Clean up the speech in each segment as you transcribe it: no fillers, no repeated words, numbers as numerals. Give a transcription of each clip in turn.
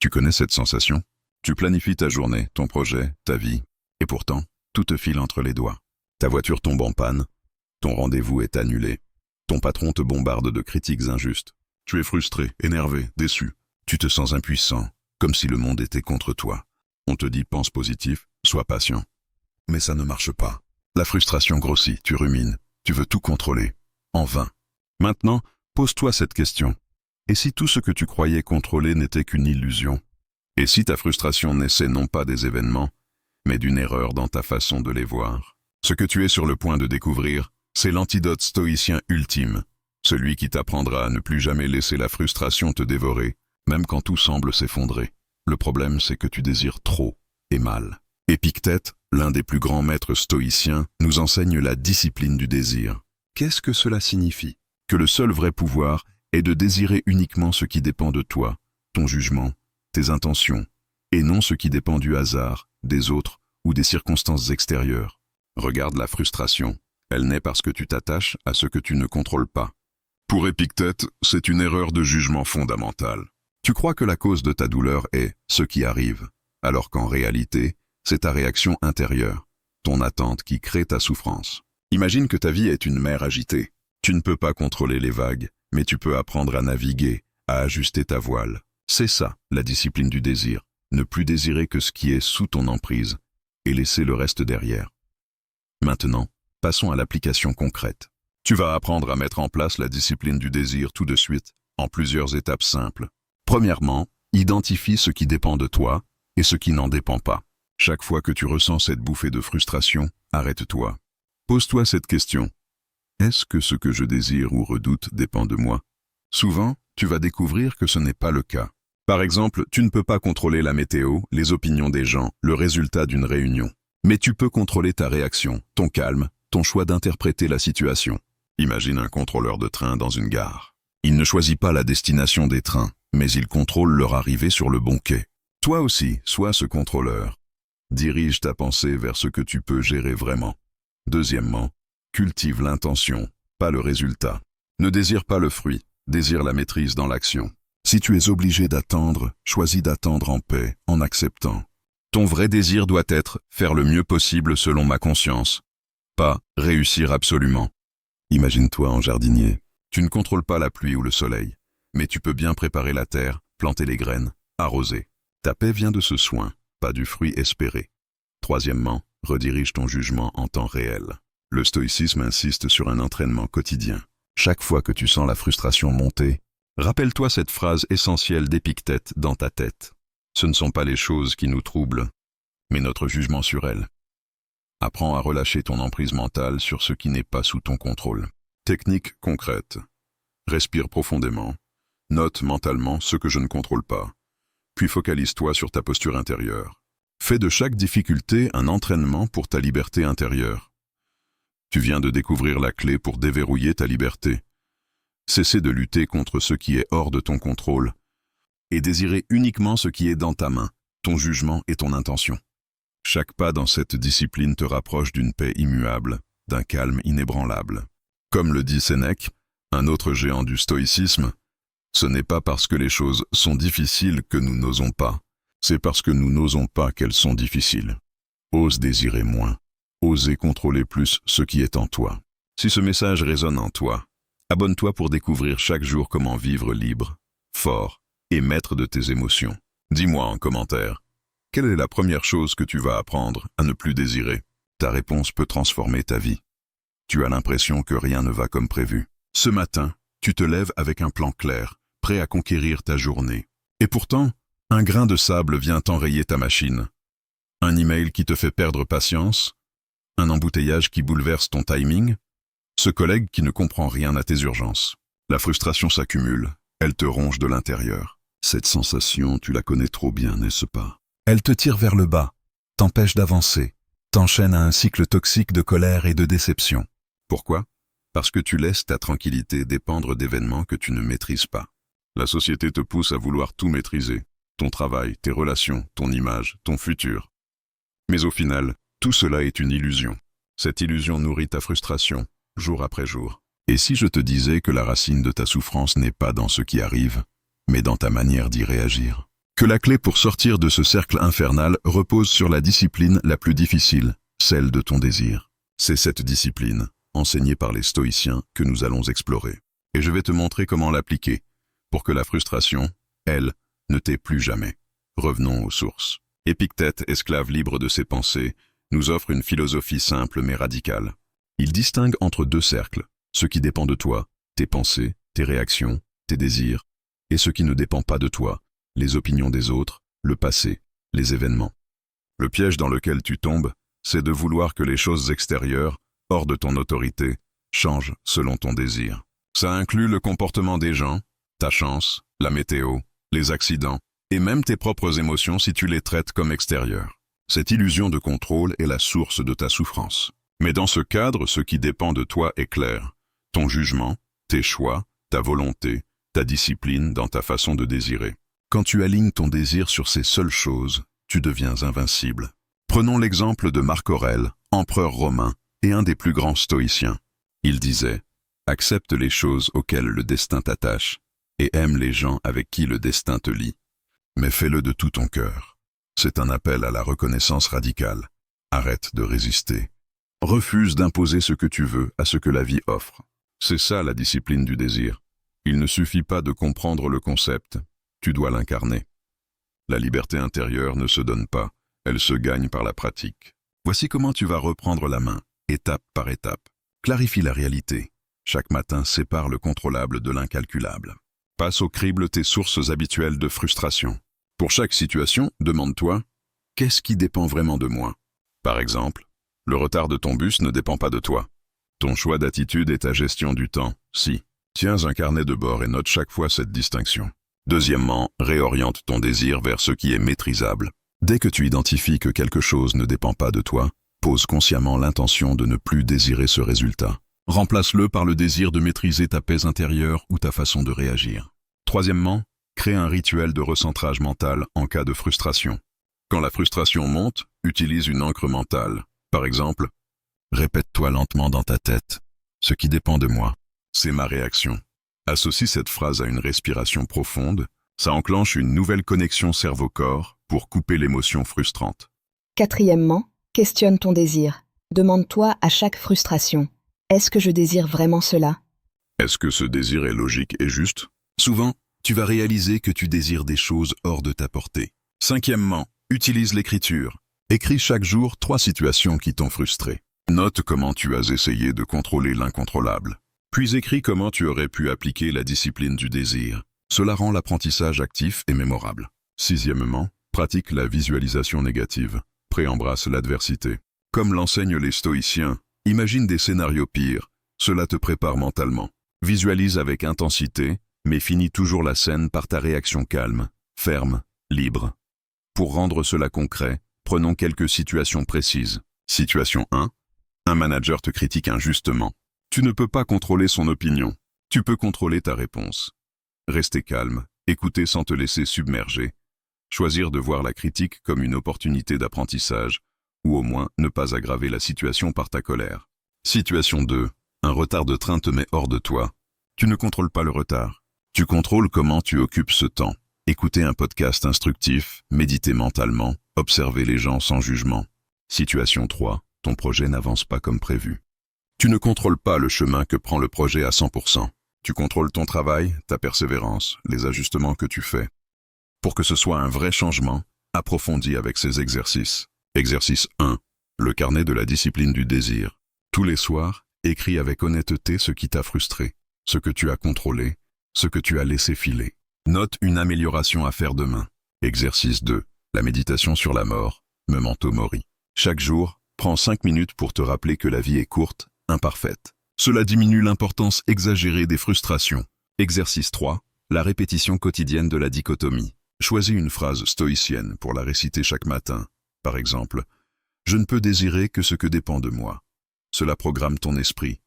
Tu connais cette sensation? Tu planifies ta journée, ton projet, ta vie, et pourtant, tout te file entre les doigts. Ta voiture tombe en panne, ton rendez-vous est annulé, ton patron te bombarde de critiques injustes. Tu es frustré, énervé, déçu. Tu te sens impuissant, comme si le monde était contre toi. On te dit pense positif, sois patient. Mais ça ne marche pas. La frustration grossit, tu rumines, tu veux tout contrôler. En vain. Maintenant, pose-toi cette question. Et si tout ce que tu croyais contrôler n'était qu'une illusion? Et si ta frustration naissait non pas des événements, mais d'une erreur dans ta façon de les voir? Ce que tu es sur le point de découvrir, c'est l'antidote stoïcien ultime, celui qui t'apprendra à ne plus jamais laisser la frustration te dévorer, même quand tout semble s'effondrer. Le problème, c'est que tu désires trop et mal. Épictète, l'un des plus grands maîtres stoïciens, nous enseigne la discipline du désir. Qu'est-ce que cela signifie? Que le seul vrai pouvoir est de désirer uniquement ce qui dépend de toi, ton jugement, tes intentions, et non ce qui dépend du hasard, des autres ou des circonstances extérieures. Regarde la frustration, elle naît parce que tu t'attaches à ce que tu ne contrôles pas. Pour Épictète, c'est une erreur de jugement fondamentale. Tu crois que la cause de ta douleur est ce qui arrive, alors qu'en réalité, c'est ta réaction intérieure, ton attente qui crée ta souffrance. Imagine que ta vie est une mer agitée. Tu ne peux pas contrôler les vagues, mais tu peux apprendre à naviguer, à ajuster ta voile. C'est ça, la discipline du désir. Ne plus désirer que ce qui est sous ton emprise, et laisser le reste derrière. Maintenant, passons à l'application concrète. Tu vas apprendre à mettre en place la discipline du désir tout de suite, en plusieurs étapes simples. Premièrement, identifie ce qui dépend de toi et ce qui n'en dépend pas. Chaque fois que tu ressens cette bouffée de frustration, arrête-toi. Pose-toi cette question. Est-ce que ce que je désire ou redoute dépend de moi? Souvent, tu vas découvrir que ce n'est pas le cas. Par exemple, tu ne peux pas contrôler la météo, les opinions des gens, le résultat d'une réunion. Mais tu peux contrôler ta réaction, ton calme, ton choix d'interpréter la situation. Imagine un contrôleur de train dans une gare. Il ne choisit pas la destination des trains, mais il contrôle leur arrivée sur le bon quai. Toi aussi, sois ce contrôleur. Dirige ta pensée vers ce que tu peux gérer vraiment. Deuxièmement, cultive l'intention, pas le résultat. Ne désire pas le fruit, désire la maîtrise dans l'action. Si tu es obligé d'attendre, choisis d'attendre en paix, en acceptant. Ton vrai désir doit être faire le mieux possible selon ma conscience, pas réussir absolument. Imagine-toi en jardinier. Tu ne contrôles pas la pluie ou le soleil, mais tu peux bien préparer la terre, planter les graines, arroser. Ta paix vient de ce soin, pas du fruit espéré. Troisièmement, redirige ton jugement en temps réel. Le stoïcisme insiste sur un entraînement quotidien. Chaque fois que tu sens la frustration monter, rappelle-toi cette phrase essentielle d'Épictète dans ta tête. Ce ne sont pas les choses qui nous troublent, mais notre jugement sur elles. Apprends à relâcher ton emprise mentale sur ce qui n'est pas sous ton contrôle. Technique concrète. Respire profondément. Note mentalement ce que je ne contrôle pas. Puis focalise-toi sur ta posture intérieure. Fais de chaque difficulté un entraînement pour ta liberté intérieure. Tu viens de découvrir la clé pour déverrouiller ta liberté. Cesser de lutter contre ce qui est hors de ton contrôle et désirer uniquement ce qui est dans ta main, ton jugement et ton intention. Chaque pas dans cette discipline te rapproche d'une paix immuable, d'un calme inébranlable. Comme le dit Sénèque, un autre géant du stoïcisme, ce n'est pas parce que les choses sont difficiles que nous n'osons pas, c'est parce que nous n'osons pas qu'elles sont difficiles. Ose désirer moins, oser contrôler plus ce qui est en toi. Si ce message résonne en toi, abonne-toi pour découvrir chaque jour comment vivre libre, fort et maître de tes émotions. Dis-moi en commentaire, quelle est la première chose que tu vas apprendre à ne plus désirer? Ta réponse peut transformer ta vie. Tu as l'impression que rien ne va comme prévu. Ce matin, tu te lèves avec un plan clair, prêt à conquérir ta journée. Et pourtant, un grain de sable vient enrayer ta machine. Un email qui te fait perdre patience, un embouteillage qui bouleverse ton timing, ce collègue qui ne comprend rien à tes urgences. La frustration s'accumule, elle te ronge de l'intérieur. Cette sensation, tu la connais trop bien, n'est-ce pas? Elle te tire vers le bas, t'empêche d'avancer, t'enchaîne à un cycle toxique de colère et de déception. Pourquoi? Parce que tu laisses ta tranquillité dépendre d'événements que tu ne maîtrises pas. La société te pousse à vouloir tout maîtriser, ton travail, tes relations, ton image, ton futur. Mais au final, tout cela est une illusion. Cette illusion nourrit ta frustration, jour après jour. Et si je te disais que la racine de ta souffrance n'est pas dans ce qui arrive, mais dans ta manière d'y réagir? Que la clé pour sortir de ce cercle infernal repose sur la discipline la plus difficile, celle de ton désir. C'est cette discipline, enseignée par les stoïciens, que nous allons explorer. Et je vais te montrer comment l'appliquer, pour que la frustration, elle, ne t'ait plus jamais. Revenons aux sources. Épictète, esclave libre de ses pensées, nous offre une philosophie simple mais radicale. Il distingue entre deux cercles, ce qui dépend de toi, tes pensées, tes réactions, tes désirs, et ce qui ne dépend pas de toi, les opinions des autres, le passé, les événements. Le piège dans lequel tu tombes, c'est de vouloir que les choses extérieures, hors de ton autorité, changent selon ton désir. Ça inclut le comportement des gens, ta chance, la météo, les accidents, et même tes propres émotions si tu les traites comme extérieures. Cette illusion de contrôle est la source de ta souffrance. Mais dans ce cadre, ce qui dépend de toi est clair. Ton jugement, tes choix, ta volonté, ta discipline dans ta façon de désirer. Quand tu alignes ton désir sur ces seules choses, tu deviens invincible. Prenons l'exemple de Marc Aurèle, empereur romain et un des plus grands stoïciens. Il disait « Accepte les choses auxquelles le destin t'attache et aime les gens avec qui le destin te lie. Mais fais-le de tout ton cœur. » C'est un appel à la reconnaissance radicale. Arrête de résister. Refuse d'imposer ce que tu veux à ce que la vie offre. C'est ça la discipline du désir. Il ne suffit pas de comprendre le concept, tu dois l'incarner. La liberté intérieure ne se donne pas, elle se gagne par la pratique. Voici comment tu vas reprendre la main, étape par étape. Clarifie la réalité. Chaque matin, sépare le contrôlable de l'incalculable. Passe au crible tes sources habituelles de frustration. Pour chaque situation, demande-toi « Qu'est-ce qui dépend vraiment de moi ?» Par exemple, le retard de ton bus ne dépend pas de toi. Ton choix d'attitude et ta gestion du temps, si. Tiens un carnet de bord et note chaque fois cette distinction. Deuxièmement, réoriente ton désir vers ce qui est maîtrisable. Dès que tu identifies que quelque chose ne dépend pas de toi, pose consciemment l'intention de ne plus désirer ce résultat. Remplace-le par le désir de maîtriser ta paix intérieure ou ta façon de réagir. Troisièmement, crée un rituel de recentrage mental en cas de frustration. Quand la frustration monte, utilise une ancre mentale. Par exemple, répète-toi lentement dans ta tête « Ce qui dépend de moi, c'est ma réaction ». Associe cette phrase à une respiration profonde, ça enclenche une nouvelle connexion cerveau-corps pour couper l'émotion frustrante. Quatrièmement, questionne ton désir. Demande-toi à chaque frustration « Est-ce que je désire vraiment cela ?» Est-ce que ce désir est logique et juste? Souvent, tu vas réaliser que tu désires des choses hors de ta portée. Cinquièmement, utilise l'écriture. Écris chaque jour 3 situations qui t'ont frustré. Note comment tu as essayé de contrôler l'incontrôlable. Puis écris comment tu aurais pu appliquer la discipline du désir. Cela rend l'apprentissage actif et mémorable. Sixièmement, pratique la visualisation négative. Préembrasse l'adversité. Comme l'enseignent les stoïciens, imagine des scénarios pires. Cela te prépare mentalement. Visualise avec intensité, mais finis toujours la scène par ta réaction calme, ferme, libre. Pour rendre cela concret, prenons quelques situations précises. Situation 1. Un manager te critique injustement. Tu ne peux pas contrôler son opinion. Tu peux contrôler ta réponse. Rester calme, écouter sans te laisser submerger. Choisir de voir la critique comme une opportunité d'apprentissage, ou au moins ne pas aggraver la situation par ta colère. Situation 2. Un retard de train te met hors de toi. Tu ne contrôles pas le retard. Tu contrôles comment tu occupes ce temps. Écouter un podcast instructif, méditer mentalement, observer les gens sans jugement. Situation 3. Ton projet n'avance pas comme prévu. Tu ne contrôles pas le chemin que prend le projet à 100%. Tu contrôles ton travail, ta persévérance, les ajustements que tu fais. Pour que ce soit un vrai changement, approfondis avec ces exercices. Exercice 1. Le carnet de la discipline du désir. Tous les soirs, écris avec honnêteté ce qui t'a frustré, ce que tu as contrôlé, ce que tu as laissé filer. Note une amélioration à faire demain. Exercice 2. La méditation sur la mort, Memento Mori. Chaque jour, prends 5 minutes pour te rappeler que la vie est courte, imparfaite. Cela diminue l'importance exagérée des frustrations. Exercice 3. La répétition quotidienne de la dichotomie. Choisis une phrase stoïcienne pour la réciter chaque matin. Par exemple, « Je ne peux désirer que ce que dépend de moi ». Cela programme ton esprit.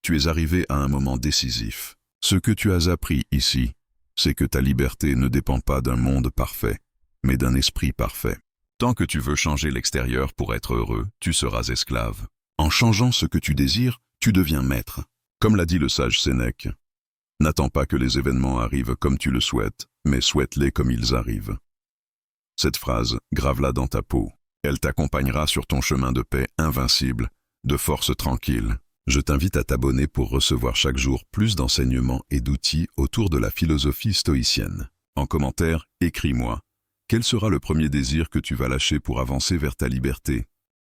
Tu es arrivé à un moment décisif. Ce que tu as appris ici, c'est que ta liberté ne dépend pas d'un monde parfait, mais d'un esprit parfait. Tant que tu veux changer l'extérieur pour être heureux, tu seras esclave. En changeant ce que tu désires, tu deviens maître. Comme l'a dit le sage Sénèque, n'attends pas que les événements arrivent comme tu le souhaites, mais souhaite-les comme ils arrivent. Cette phrase, grave-la dans ta peau. Elle t'accompagnera sur ton chemin de paix invincible, de force tranquille. Je t'invite à t'abonner pour recevoir chaque jour plus d'enseignements et d'outils autour de la philosophie stoïcienne. En commentaire, écris-moi. Quel sera le premier désir que tu vas lâcher pour avancer vers ta liberté?